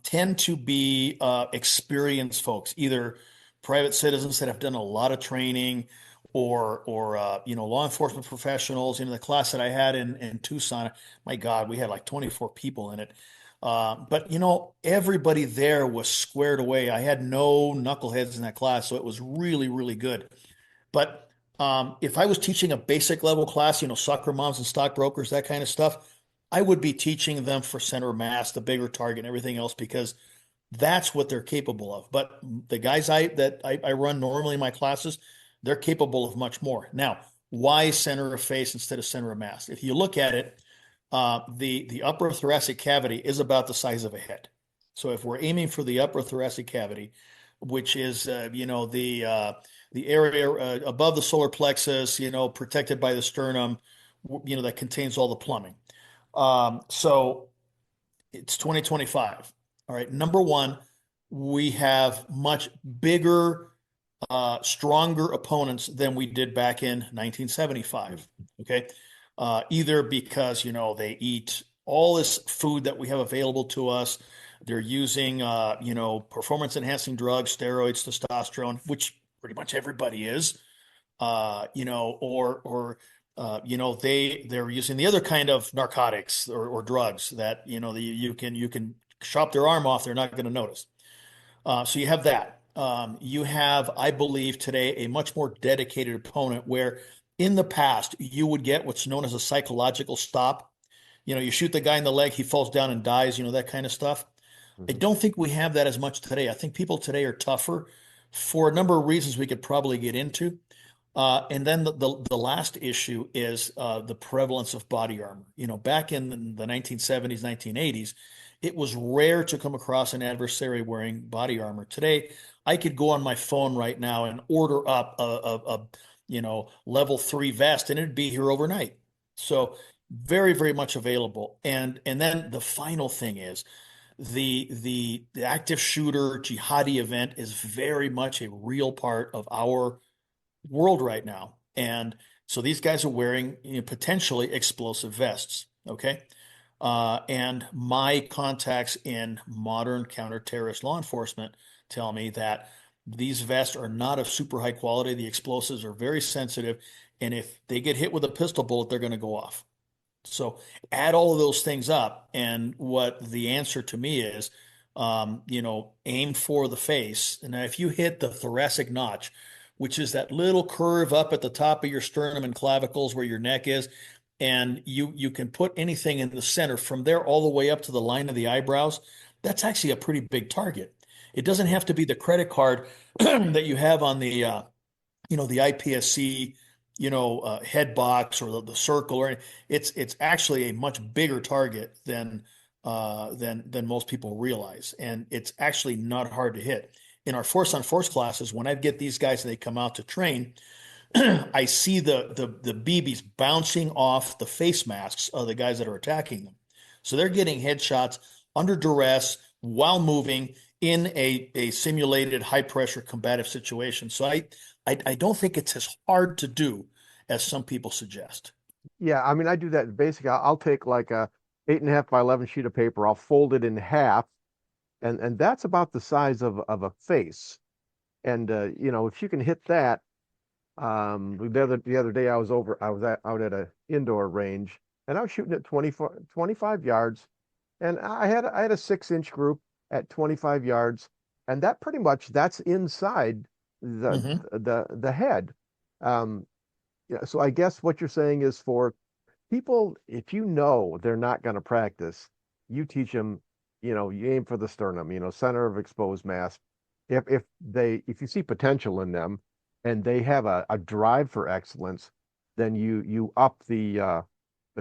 tend to be experienced folks, either private citizens that have done a lot of training, or law enforcement professionals. The class that I had in Tucson, my God, we had like 24 people in it. But everybody there was squared away. I had no knuckleheads in that class, so it was really, really good. But if I was teaching a basic level class, soccer moms and stockbrokers, that kind of stuff, I would be teaching them for center of mass, the bigger target, and everything else, because that's what they're capable of. But the guys I run normally in my classes, they're capable of much more. Now, why center of face instead of center of mass? If you look at it, the upper thoracic cavity is about the size of a head. So if we're aiming for the upper thoracic cavity, which is the area above the solar plexus, protected by the sternum, that contains all the plumbing. So it's 2025. All right. Number one, we have much bigger, stronger opponents than we did back in 1975. Okay. Either because, they eat all this food that we have available to us. They're using, performance enhancing drugs, steroids, testosterone, which pretty much everybody is, they're using the other kind of narcotics or drugs that you can chop their arm off, they're not going to notice. So you have that. You have, I believe, today a much more dedicated opponent, where in the past you would get what's known as a psychological stop. You shoot the guy in the leg, he falls down and dies, that kind of stuff. I Mhm. don't think we have that as much today. I think people today are tougher for a number of reasons we could probably get into. And then the last issue is the prevalence of body armor. Back in the 1970s, 1980s, it was rare to come across an adversary wearing body armor. Today, I could go on my phone right now and order up a level 3 vest, and it'd be here overnight. So very, very much available. And then the final thing is the active shooter jihadi event is very much a real part of our world right now. And so these guys are wearing potentially explosive vests. Okay. And my contacts in modern counter-terrorist law enforcement tell me that these vests are not of super high quality. The explosives are very sensitive. And if they get hit with a pistol bullet, they're going to go off. So add all of those things up. And what the answer to me is, aim for the face. And if you hit the thoracic notch, which is that little curve up at the top of your sternum and clavicles where your neck is, and you can put anything in the center from there all the way up to the line of the eyebrows, that's actually a pretty big target. It doesn't have to be the credit card that you have on the the IPSC head box or the circle, or it's actually a much bigger target than most people realize, and it's actually not hard to hit. In our force on force classes, when I get these guys and they come out to train, I see the BBs bouncing off the face masks of the guys that are attacking them. So they're getting headshots under duress while moving in a simulated high pressure combative situation. So I don't think it's as hard to do as some people suggest. Yeah, I mean, I do that. Basically, I'll take like a 8.5 by 11 sheet of paper. I'll fold it in half, and that's about the size of a face. And if you can hit that, the other day I was out at a indoor range, and I was shooting at 25 yards, and I had a 6-inch group at 25 yards, and that's inside the head. So I guess what you're saying is, for people, if they're not going to practice, you teach them, you aim for the sternum, center of exposed mass. If you see potential in them and they have a drive for excellence, then you up the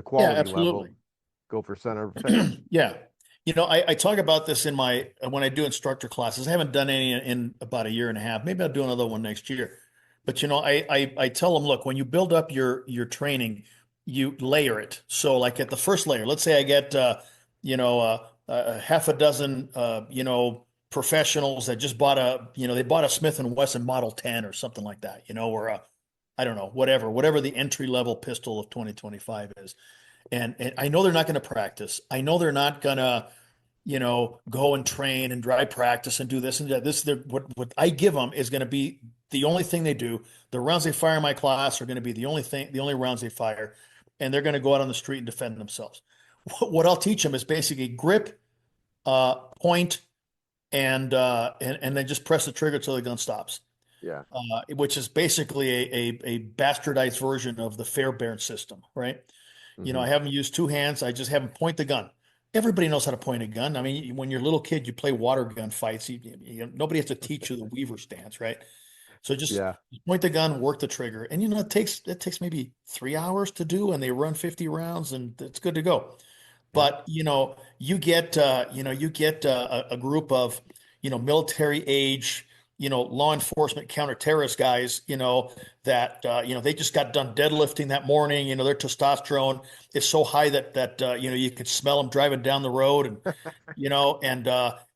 quality level, go for center of face. Yeah. I talk about this when I do instructor classes. I haven't done any in about a year and a half. Maybe I'll do another one next year. But I tell them, look, when you build up your training, you layer it. So like at the first layer, let's say I get half a dozen professionals that just bought a Smith & Wesson Model 10 or something like that, or I don't know, whatever the entry level pistol of 2025 is. And I know they're not going to practice. I know they're not going to, go and train and dry practice and do this and that. What I give them is going to be the only thing they do. The rounds they fire in my class are going to be the only rounds they fire, and they're going to go out on the street and defend themselves. What I'll teach them is basically grip, point, and then just press the trigger till the gun stops. Yeah. Which is basically a bastardized version of the Fairbairn system, right? Mm-hmm. I have them use two hands. I just have them point the gun. Everybody knows how to point a gun. I mean, when you're a little kid, you play water gun fights. Nobody has to teach you the Weaver stance, right? So just point the gun, work the trigger, and it takes maybe 3 hours to do, and they run 50 rounds, and it's good to go. But you get a group of military age law enforcement counter-terrorist guys, that they just got done deadlifting that morning. Their testosterone is so high that you could smell them driving down the road, and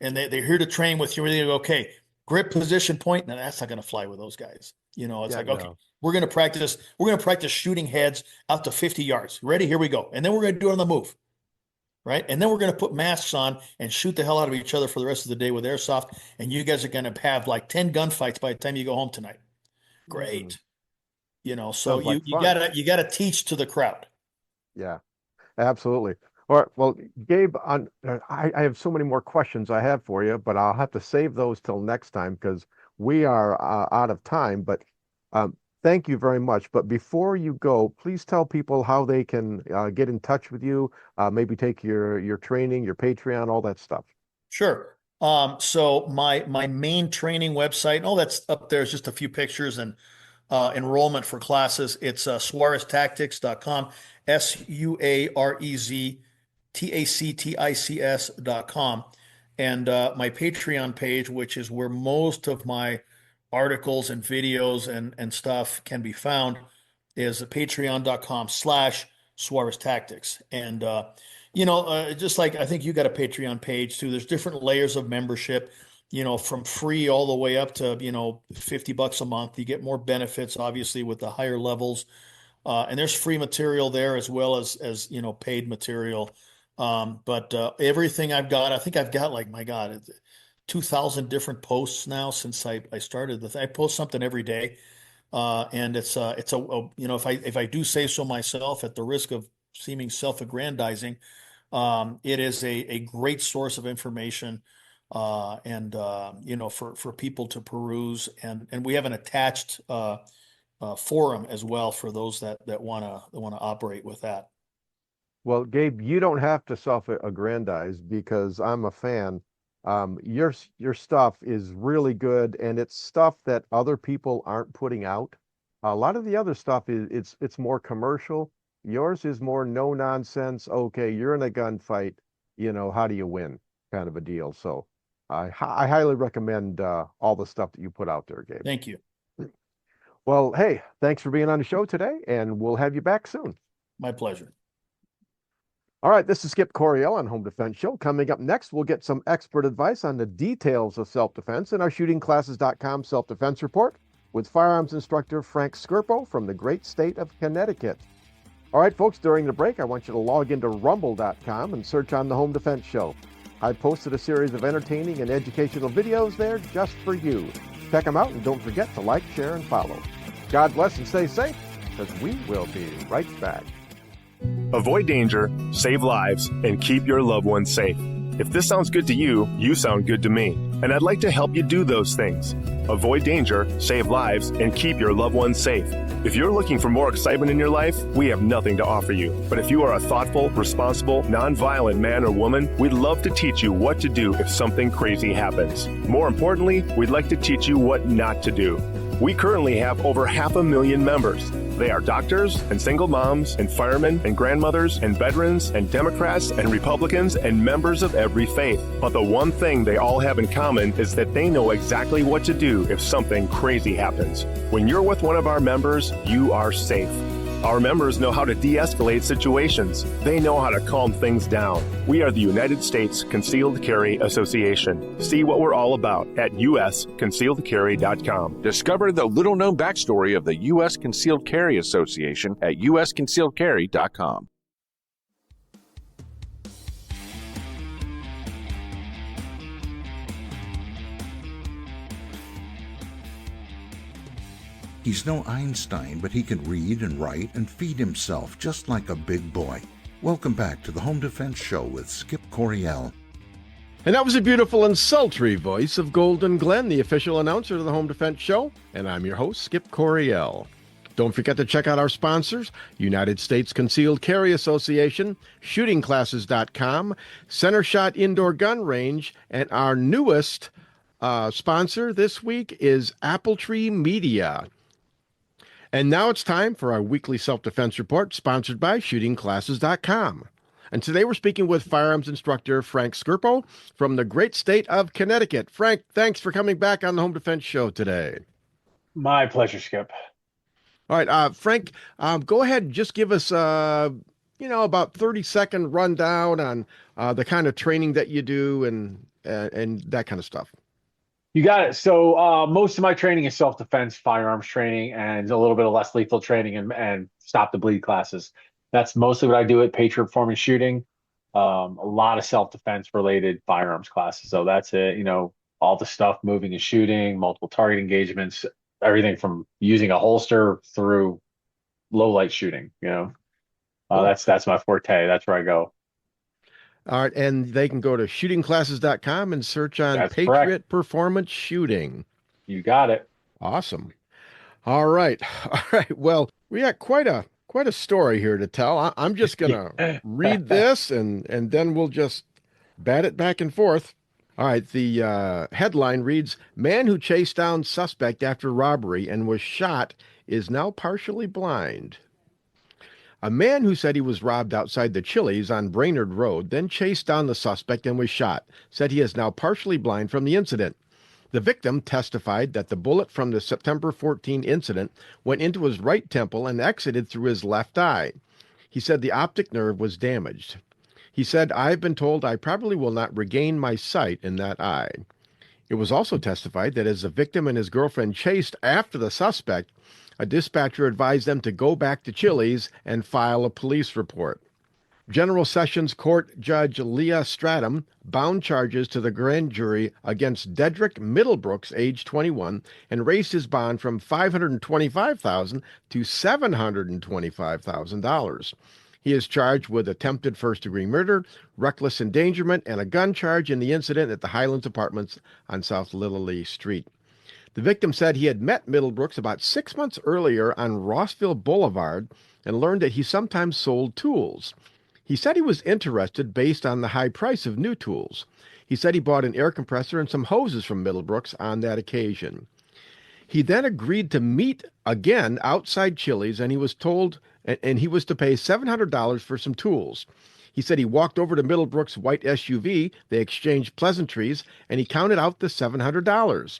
and they're here to train with you. And they go, okay, grip, position, point. Now that's not going to fly with those guys. Okay, we're going to practice. We're going to practice shooting heads out to 50 yards. Ready? Here we go. And then we're going to do it on the move. Right. And then we're going to put masks on and shoot the hell out of each other for the rest of the day with airsoft. And you guys are going to have like 10 gunfights by the time you go home tonight. Great. So you gotta teach to the crowd. Yeah, absolutely. All right. Well, Gabe, I have so many more questions I have for you, but I'll have to save those till next time because we are out of time. But thank you very much. But before you go, please tell people how they can get in touch with you, maybe take your training, your Patreon, all that stuff. Sure. So my main training website, all that's up there is just a few pictures and enrollment for classes. It's suareztactics.com, SuarezTactics, tactics.com. And my Patreon page, which is where most of my articles and videos and stuff can be found, is patreon.com/Suarez Tactics. And, just like I think you got a Patreon page too, there's different layers of membership, from free all the way up to, $50 a month. You get more benefits, obviously, with the higher levels. And there's free material there as well as paid material. But everything I've got, I think I've got, like, my God, 2,000 different posts now since I started I post something every day. And it's a if I do say so myself, at the risk of seeming self-aggrandizing, it is a great source of information, and for people to peruse, and we have an attached forum as well for those that want to operate with that. Well, Gabe, you don't have to self-aggrandize because I'm a fan. Your stuff is really good, and it's stuff that other people aren't putting out. A lot of the other stuff it's more commercial. Yours is more no nonsense. Okay, you're in a gunfight, how do you win, kind of a deal. So I highly recommend all the stuff that you put out there, Gabe. Thank you. Well, hey, thanks for being on the show today, and we'll have you back soon. My pleasure. All right, this is Skip Coryell on Home Defense Show. Coming up next, we'll get some expert advice on the details of self-defense in our shootingclasses.com self-defense report with firearms instructor Frank Skirpo from the great state of Connecticut. All right, folks, during the break, I want you to log into rumble.com and search on the Home Defense Show. I posted a series of entertaining and educational videos there just for you. Check them out, and don't forget to like, share, and follow. God bless and stay safe, because we will be right back. Avoid danger, save lives, and keep your loved ones safe. If this sounds good to you, you sound good to me. And I'd like to help you do those things. Avoid danger, save lives, and keep your loved ones safe. If you're looking for more excitement in your life, we have nothing to offer you. But if you are a thoughtful, responsible, nonviolent man or woman, we'd love to teach you what to do if something crazy happens. More importantly, we'd like to teach you what not to do. We currently have over 500,000 members. They are doctors and single moms and firemen and grandmothers and veterans and Democrats and Republicans and members of every faith. But the one thing they all have in common is that they know exactly what to do if something crazy happens. When you're with one of our members, you are safe. Our members know how to de-escalate situations. They know how to calm things down. We are the United States Concealed Carry Association. See what we're all about at usconcealedcarry.com. Discover the little-known backstory of the U.S. Concealed Carry Association at usconcealedcarry.com. He's no Einstein, but he can read and write and feed himself just like a big boy. Welcome back to the Home Defense Show with Skip Coryell. And that was a beautiful and sultry voice of Golden Glenn, the official announcer of the Home Defense Show. And I'm your host, Skip Coryell. Don't forget to check out our sponsors, United States Concealed Carry Association, shootingclasses.com, Center Shot Indoor Gun Range, and our newest sponsor this week is Apple Tree Media. And now it's time for our weekly self-defense report, sponsored by shootingclasses.com. And today we're speaking with firearms instructor Frank Skirpo from the great state of Connecticut. Frank, thanks for coming back on the Home Defense Show today. My pleasure, Skip. All right, Frank, go ahead and just give us, about 30-second rundown on the kind of training that you do and that kind of stuff. You got it. So most of my training is self-defense, firearms training, and a little bit of less lethal training and stop the bleed classes. That's mostly what I do at Patriot Performance Shooting. A lot of self-defense related firearms classes. So that's it. All the stuff, moving and shooting, multiple target engagements, everything from using a holster through low light shooting. That's my forte. That's where I go. All right, and they can go to shootingclasses.com and search on That's Patriot correct. Performance Shooting. You got it. Awesome. All right. Well, we got quite a story here to tell. I'm just gonna read this and then we'll just bat it back and forth. All right. The headline reads: "Man who chased down suspect after robbery and was shot is now partially blind." A man who said he was robbed outside the Chili's on Brainerd Road then chased down the suspect and was shot, said he is now partially blind from the incident. The victim testified that the bullet from the September 14 incident went into his right temple and exited through his left eye. He said the optic nerve was damaged. He said, "I've been told I probably will not regain my sight in that eye." It was also testified that as the victim and his girlfriend chased after the suspect, a dispatcher advised them to go back to Chili's and file a police report. General Sessions Court Judge Leah Stratum bound charges to the grand jury against Dedrick Middlebrooks, age 21, and raised his bond from $525,000 to $725,000. He is charged with attempted first-degree murder, reckless endangerment, and a gun charge in the incident at the Highlands Apartments on South Lilley Street. The victim said he had met Middlebrooks about 6 months earlier on Rossville Boulevard and learned that he sometimes sold tools. He said he was interested based on the high price of new tools. He said he bought an air compressor and some hoses from Middlebrooks on that occasion. He then agreed to meet again outside Chili's, and he was to pay $700 for some tools. He said he walked over to Middlebrooks' white SUV, they exchanged pleasantries, and he counted out the $700.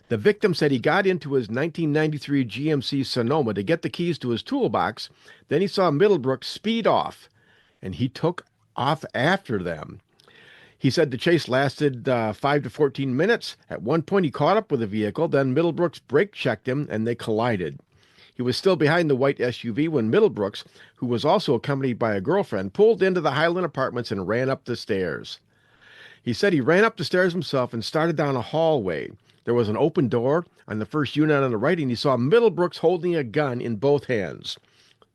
The victim said he got into his 1993 GMC Sonoma to get the keys to his toolbox. Then he saw Middlebrooks speed off, and he took off after them. He said the chase lasted 5 to 14 minutes. At one point, he caught up with the vehicle. Then Middlebrooks brake checked him, and they collided. He was still behind the white SUV when Middlebrooks, who was also accompanied by a girlfriend, pulled into the Highland Apartments and ran up the stairs. He said he ran up the stairs himself and started down a hallway. There was an open door on the first unit on the right, and he saw Middlebrooks holding a gun in both hands.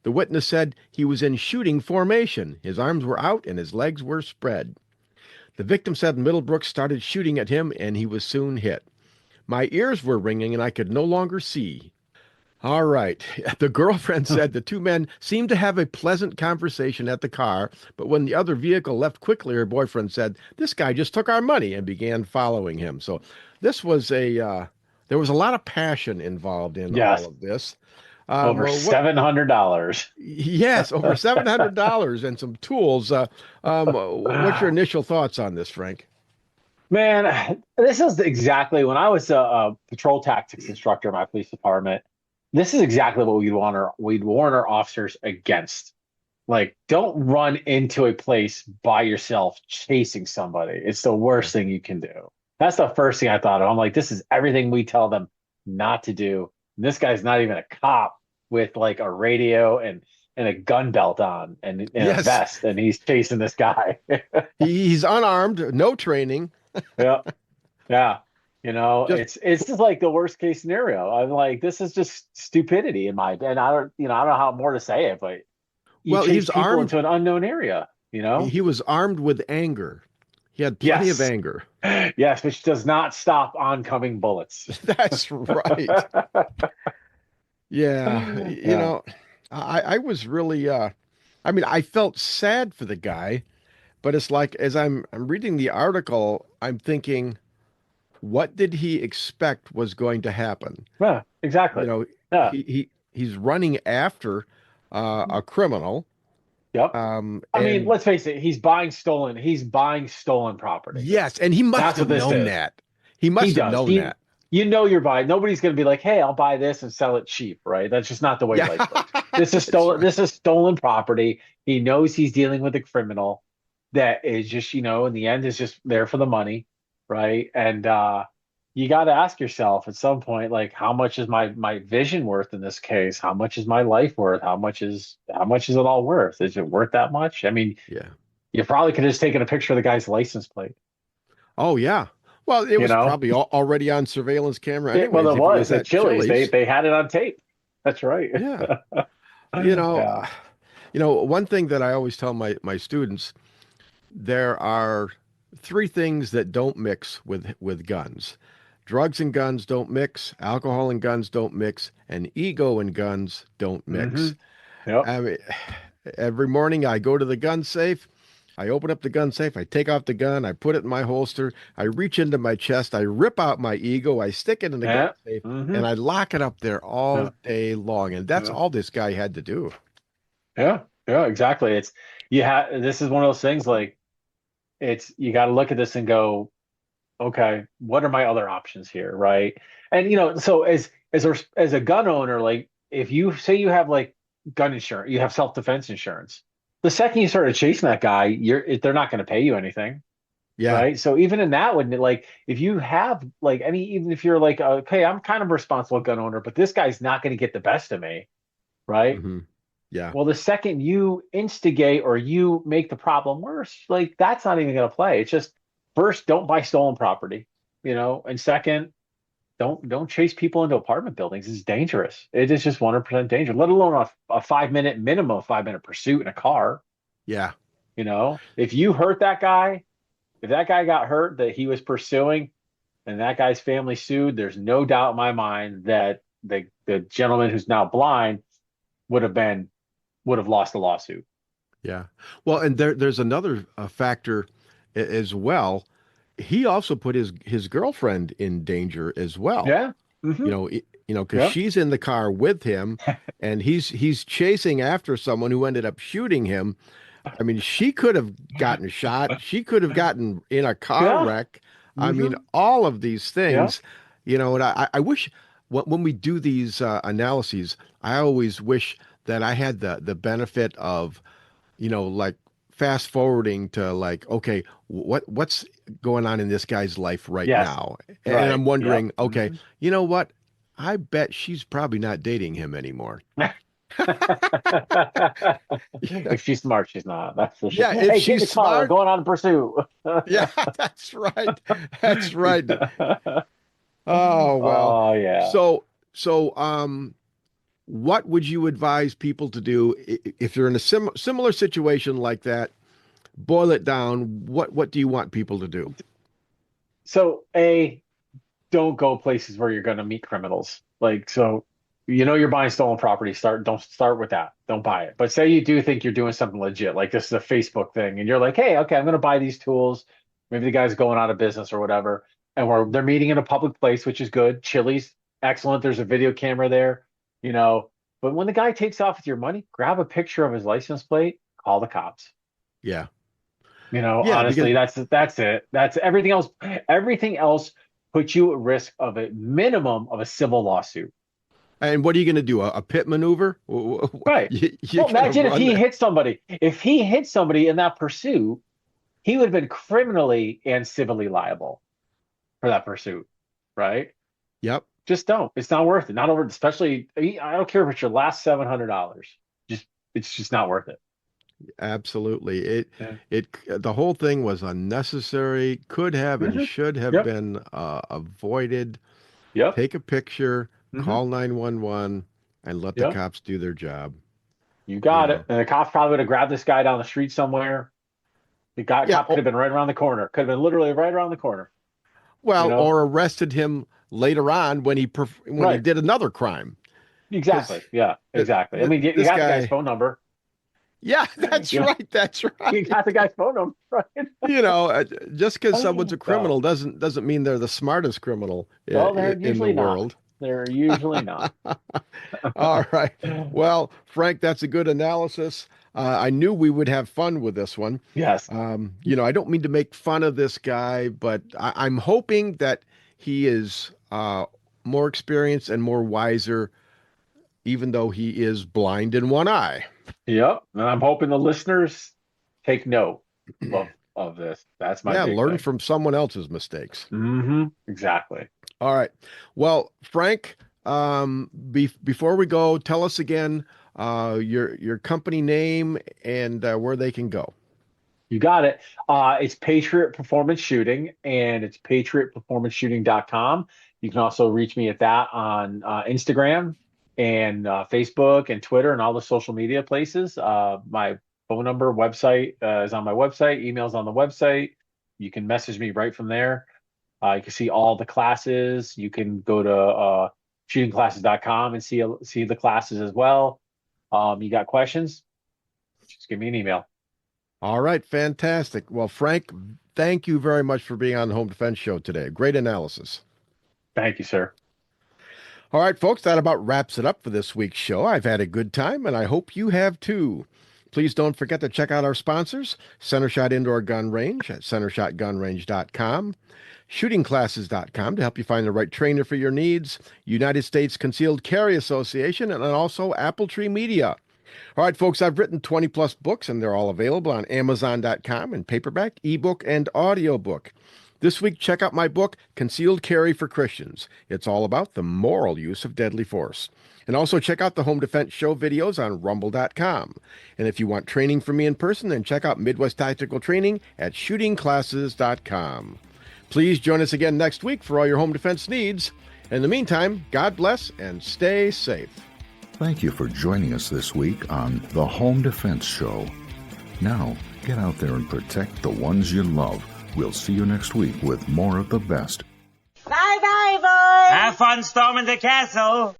The witness said he was in shooting formation. His arms were out and his legs were spread. The victim said Middlebrooks started shooting at him, and he was soon hit. "My ears were ringing, and I could no longer see." All right. The girlfriend said the two men seemed to have a pleasant conversation at the car, but when the other vehicle left quickly, her boyfriend said, "This guy just took our money," and began following him. So this was there was a lot of passion involved in all of this. Over $700. Yes, over $700 and some tools. What's your initial thoughts on this, Frank? Man, this is exactly when I was a patrol tactics instructor in my police department. This is exactly what we'd warn our officers against. Like, don't run into a place by yourself chasing somebody. It's the worst thing you can do. That's the first thing I thought of. I'm like, this is everything we tell them not to do. And this guy's not even a cop with like a radio and a gun belt on and a vest, and he's chasing this guy. He's unarmed, no training. Yeah. You know, it's just like the worst case scenario. I'm like, this is just stupidity in my opinion. I don't know how more to say it, but he's armed into an unknown area. You know, he was armed with anger. He had plenty of anger. Yes, which does not stop oncoming bullets. That's right. Yeah, you know, I was really, I felt sad for the guy, but it's like as I'm reading the article, I'm thinking, what did he expect was going to happen? Yeah, exactly. You know, he's running after a criminal. Yep. I mean, let's face it, he's buying stolen property. Yes, and he must have known that. He must have known that. You know you're buying. Nobody's going to be like, "Hey, I'll buy this and sell it cheap," right? That's just not the way life works. This is stolen. Right. This is stolen property. He knows he's dealing with a criminal that is just, you know, in the end is just there for the money, right? And you got to ask yourself at some point, like, how much is my vision worth in this case? How much is my life worth? How much is it all worth? Is it worth that much? I mean, you probably could have just taken a picture of the guy's license plate. Oh yeah. Well, it was probably already on surveillance camera. Anyways, well, it was at Chili's. They had it on tape. That's right. Yeah. You know, one thing that I always tell my students, there are three things that don't mix with guns. Drugs and guns don't mix, alcohol and guns don't mix, and ego and guns don't mix. Mm-hmm. Yep. I mean, every morning I go to the gun safe, I open up the gun safe, I take off the gun, I put it in my holster, I reach into my chest, I rip out my ego, I stick it in the gun safe, and I lock it up there all day long. And that's all this guy had to do. Yeah, yeah, exactly. This is one of those things like you got to look at this and go, okay, what are my other options here, right? And so as a gun owner, like if you say you have like gun insurance, you have self-defense insurance. The second you started chasing that guy, they're not going to pay you anything, Yeah. right? So even in that one, like if you have like even if you're like, okay, I'm kind of a responsible gun owner, but this guy's not going to get the best of me, right? Hmm. Yeah. Well, the second you instigate or you make the problem worse, like that's not even going to play. It's just first, don't buy stolen property, and second, don't chase people into apartment buildings. It's dangerous. It is just 100% danger, let alone a 5 minute minimum 5 minute pursuit in a car. Yeah. If you hurt that guy, if that guy got hurt that he was pursuing, and that guy's family sued, there's no doubt in my mind that the gentleman who's now blind would have lost the lawsuit. Yeah. Well, and there's another factor as well. He also put his girlfriend in danger as well. Yeah. Mm-hmm. Because Yep. she's in the car with him, and he's chasing after someone who ended up shooting him. I mean, she could have gotten shot. She could have gotten in a car Yeah. wreck. I mean, Mm-hmm. all of these Yeah. things, and I wish when we do these analyses, I always wish that I had the benefit of, like fast forwarding to like, okay, what's going on in this guy's life right Yes. now? And Right. I'm wondering, Yep. okay, you know what? I bet she's probably not dating him anymore. If she's smart, she's not. That's for sure. Yeah, if Hey, get in she's the car. We're smart. going on a pursuit. Yeah, that's right. That's right. Oh, well. Oh yeah. So, what would you advise people to do if they're in a similar situation like that? Boil it down. What do you want people to do? So don't go places where you're going to meet criminals. Like so, you're buying stolen property. Don't start with that. Don't buy it. But say you do think you're doing something legit, like this is a Facebook thing, and you're like, hey, okay, I'm going to buy these tools. Maybe the guy's going out of business or whatever, and they're meeting in a public place, which is good. Chili's, excellent. There's a video camera there, you know. But when the guy takes off with your money, grab a picture of his license plate, call the cops. Yeah. Yeah, Honestly, because that's it. That's everything else. Everything else puts you at risk of a minimum of a civil lawsuit. and what are you going to do? A pit maneuver? Right. You're Well, gonna imagine if run he there? hit somebody. If he hit somebody in that pursuit, he would have been criminally and civilly liable for that pursuit. Right? Yep. Just don't. It's not worth it. Not over, especially I don't care if it's your last $700. It's just not worth it. Absolutely. Yeah. The whole thing was unnecessary, could have and Mhm. should have Yep. been avoided. Yep. Take a picture, Mhm. call 911, and let the Yep. cops do their job. You You got know. it. And the cops probably would have grabbed this guy down the street somewhere. Yeah. Cop could have been right around the corner. Could have been literally right around the corner. Well, know? or arrested him later on when he Right. did another crime. Exactly. Yeah, exactly. I mean, you This got the guy's guy. phone number. Yeah, that's Yeah. right. That's You right. got the guy's phone number, right? Just because someone's a So, criminal doesn't mean they're the smartest criminal well, they're in the usually not. world. They're usually not. All right. Well, Frank, that's a good analysis. I knew we would have fun with this one. Yes. I don't mean to make fun of this guy, but I'm hoping that he is more experienced and more wiser, even though he is blind in one eye. Yep. And I'm hoping the listeners take note of this. That's my big learn thing. from someone else's mistakes. Mm-hmm. Exactly. All right. Well, Frank, before we go, tell us again your company name and where they can go. You got it. It's Patriot Performance Shooting, and it's patriotperformanceshooting.com. You can also reach me at that on Instagram and Facebook and Twitter and all the social media places. My phone number, website is on my website. Email's on the website. You can message me right from there. You can see all the classes. You can go to shootingclasses.com and see the classes as well. You got questions? Just give me an email. All right, fantastic. Well, Frank, thank you very much for being on the Home Defense Show today. Great analysis. Thank you, sir. All right, folks, that about wraps it up for this week's show. I've had a good time, and I hope you have too. Please don't forget to check out our sponsors, Centershot Indoor Gun Range at centershotgunrange.com, shootingclasses.com to help you find the right trainer for your needs, United States Concealed Carry Association, and also Apple Tree Media. All right, folks, I've written 20-plus books, and they're all available on Amazon.com in paperback, ebook, and audiobook. This week, check out my book, Concealed Carry for Christians. It's all about the moral use of deadly force. And also check out the Home Defense Show videos on Rumble.com. And if you want training from me in person, then check out Midwest Tactical Training at shootingclasses.com. Please join us again next week for all your home defense needs. In the meantime, God bless and stay safe. Thank you for joining us this week on the Home Defense Show. Now, get out there and protect the ones you love. We'll see you next week with more of the best. Bye-bye, boys! Have fun storming the castle!